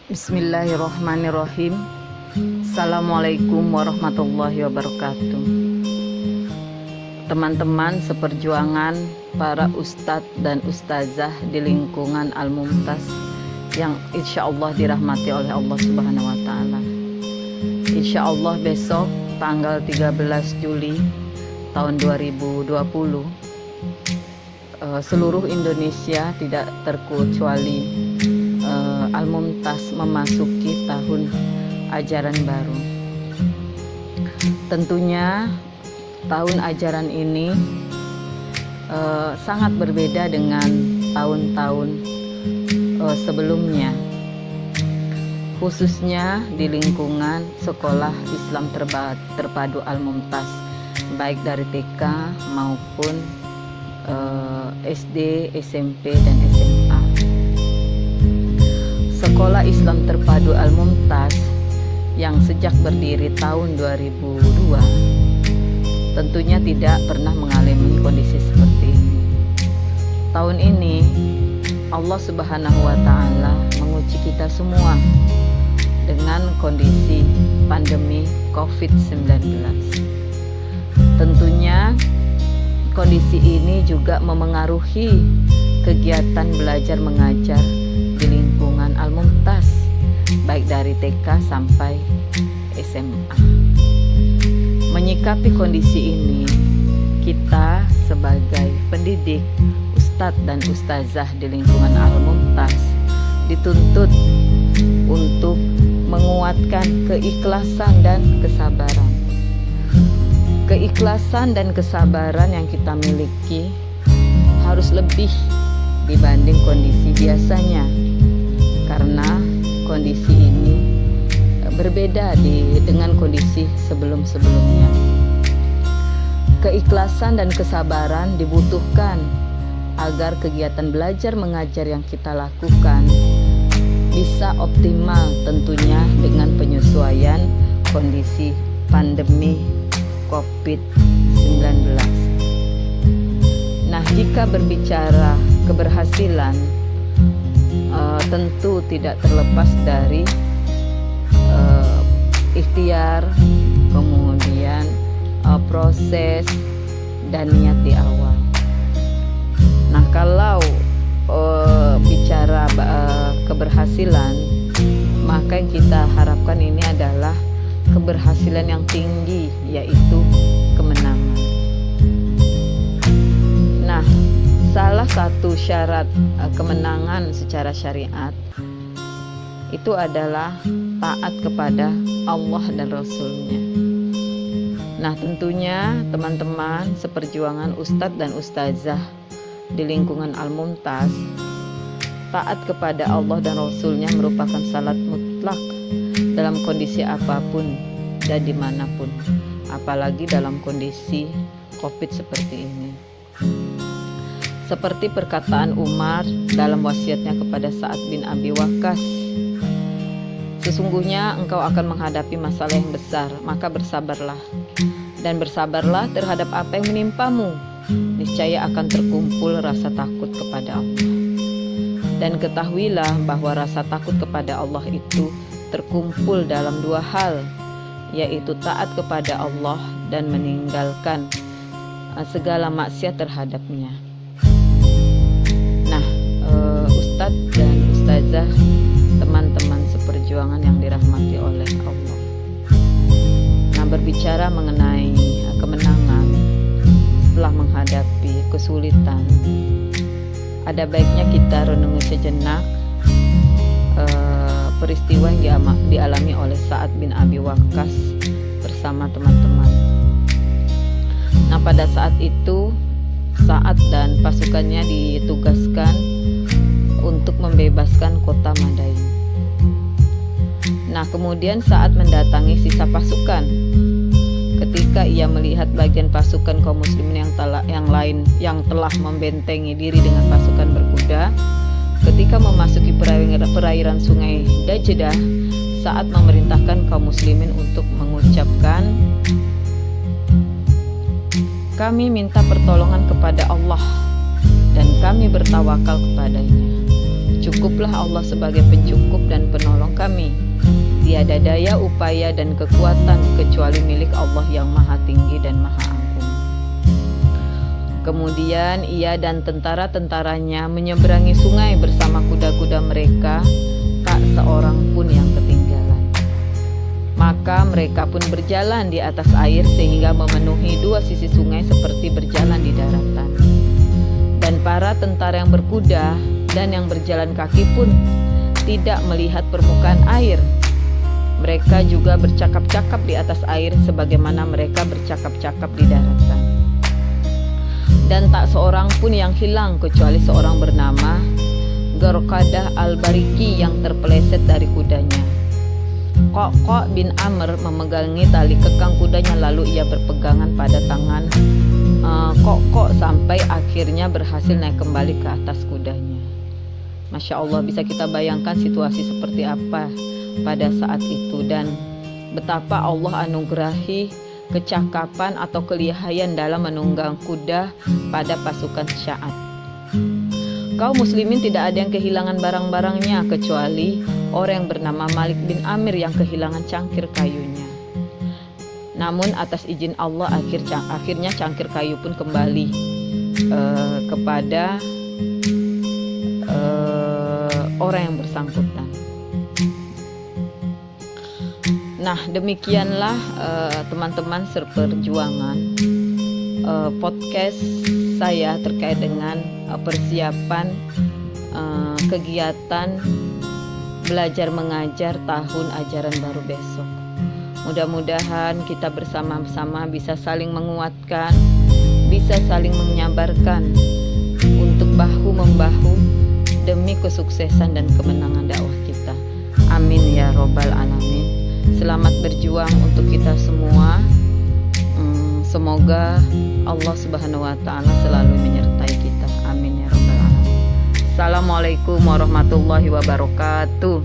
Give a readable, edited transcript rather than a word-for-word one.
Bismillahirrahmanirrahim. Assalamualaikum warahmatullahi wabarakatuh. Teman-teman seperjuangan, para ustadz dan ustazah di lingkungan Al-Mumtaz yang insya Allah dirahmati oleh Allah Subhanahu wa Ta'ala. Insya Allah besok tanggal 13 Juli tahun 2020, seluruh Indonesia tidak terkecuali Al-Mumtaz memasuki tahun ajaran baru. Tentunya tahun ajaran ini sangat berbeda dengan tahun-tahun sebelumnya, khususnya di lingkungan sekolah Islam terpadu Al-Mumtaz, baik dari TK maupun SD, SMP, dan SMA. Sekolah Islam terpadu Al-Mumtaz yang sejak berdiri tahun 2002 tentunya tidak pernah mengalami kondisi seperti ini. Tahun ini Allah Subhanahu wa Ta'ala menguji kita semua dengan kondisi pandemi COVID-19. Tentunya kondisi ini juga memengaruhi kegiatan belajar mengajar di lingkungan Al-Mumtaz, baik dari TK sampai SMA. Menyikapi kondisi ini, kita sebagai pendidik, ustadz dan ustazah di lingkungan Al-Mumtaz dituntut untuk menguatkan keikhlasan dan kesabaran. Keikhlasan dan kesabaran yang kita miliki harus lebih dibanding kondisi biasanya, karena kondisi ini berbeda dengan kondisi sebelum-sebelumnya. Keikhlasan dan kesabaran dibutuhkan agar kegiatan belajar mengajar yang kita lakukan bisa optimal, tentunya dengan penyesuaian kondisi pandemi COVID-19. Nah, jika berbicara keberhasilan, tentu tidak terlepas dari ikhtiar, kemudian proses dan niat di awal. Nah, kalau bicara keberhasilan, maka yang kita harapkan ini adalah keberhasilan yang tinggi, yaitu kemenangan. Nah, salah satu syarat kemenangan secara syariat itu adalah taat kepada Allah dan Rasul-Nya. Nah, tentunya teman-teman seperjuangan ustadz dan ustazah di lingkungan Al-Mumtaz, taat kepada Allah dan Rasul-Nya merupakan syarat mutlak dalam kondisi apapun dan dimanapun, apalagi dalam kondisi COVID seperti ini. Seperti perkataan Umar dalam wasiatnya kepada Sa'ad bin Abi Waqqas, sesungguhnya engkau akan menghadapi masalah yang besar, maka bersabarlah. Dan bersabarlah terhadap apa yang menimpamu. Niscaya akan terkumpul rasa takut kepada Allah. Dan ketahuilah bahwa rasa takut kepada Allah itu terkumpul dalam dua hal, yaitu taat kepada Allah dan meninggalkan segala maksiat terhadapnya. Nah, ustadz dan ustazah, teman-teman seperjuangan yang dirahmati oleh Allah. Nah, berbicara mengenai kemenangan setelah menghadapi kesulitan, ada baiknya kita renungi sejenak peristiwa yang dialami oleh Sa'ad bin Abi Waqqas bersama teman-teman. Nah, pada saat itu Sa'ad dan pasukannya ditugaskan untuk membebaskan kota Madain. Nah, kemudian saat mendatangi sisa pasukan, ketika ia melihat bagian pasukan kaum muslimin yang telah membentengi diri dengan pasukan berkuda, ketika memasuki perairan sungai Dajdah, saat memerintahkan kaum muslimin untuk mengucapkan, kami minta pertolongan kepada Allah dan kami bertawakal kepadanya. Cukuplah Allah sebagai pencukup dan penolong kami. Tiada daya, upaya, dan kekuatan kecuali milik Allah yang maha tinggi dan maha agung. Kemudian ia dan tentara-tentaranya menyeberangi sungai bersama kuda-kuda mereka, tak seorang pun yang ketinggalan. Maka mereka pun berjalan di atas air sehingga memenuhi dua sisi sungai seperti berjalan di daratan. Dan para tentara yang berkuda dan yang berjalan kaki pun tidak melihat permukaan air. Mereka juga bercakap-cakap di atas air sebagaimana mereka bercakap-cakap di daratan. Dan tak seorang pun yang hilang kecuali seorang bernama Gharqadah al-Bariki yang terpeleset dari kudanya. Qaq bin Amr memegangi tali kekang kudanya, lalu ia berpegangan pada tangan Qaq sampai akhirnya berhasil naik kembali ke atas kudanya. Masya Allah, bisa kita bayangkan situasi seperti apa pada saat itu dan betapa Allah anugerahi kecakapan atau kelihayan dalam menunggang kuda pada pasukan Sya'ad. Kaum muslimin tidak ada yang kehilangan barang-barangnya kecuali orang yang bernama Malik bin Amir yang kehilangan cangkir kayunya. Namun atas izin Allah akhirnya cangkir kayu pun kembali kepada orang yang bersangkutan. Nah, demikianlah teman-teman seperjuangan podcast saya terkait dengan persiapan kegiatan belajar mengajar tahun ajaran baru besok. Mudah-mudahan kita bersama-sama bisa saling menguatkan, bisa saling menyabarkan untuk bahu-membahu demi kesuksesan dan kemenangan dakwah kita. Amin ya robbal alamin. Selamat berjuang untuk kita semua. Semoga Allah Subhanahu wa Ta'ala selalu menyertai kita. Amin ya rabbal alamin. Assalamualaikum warahmatullahi wabarakatuh.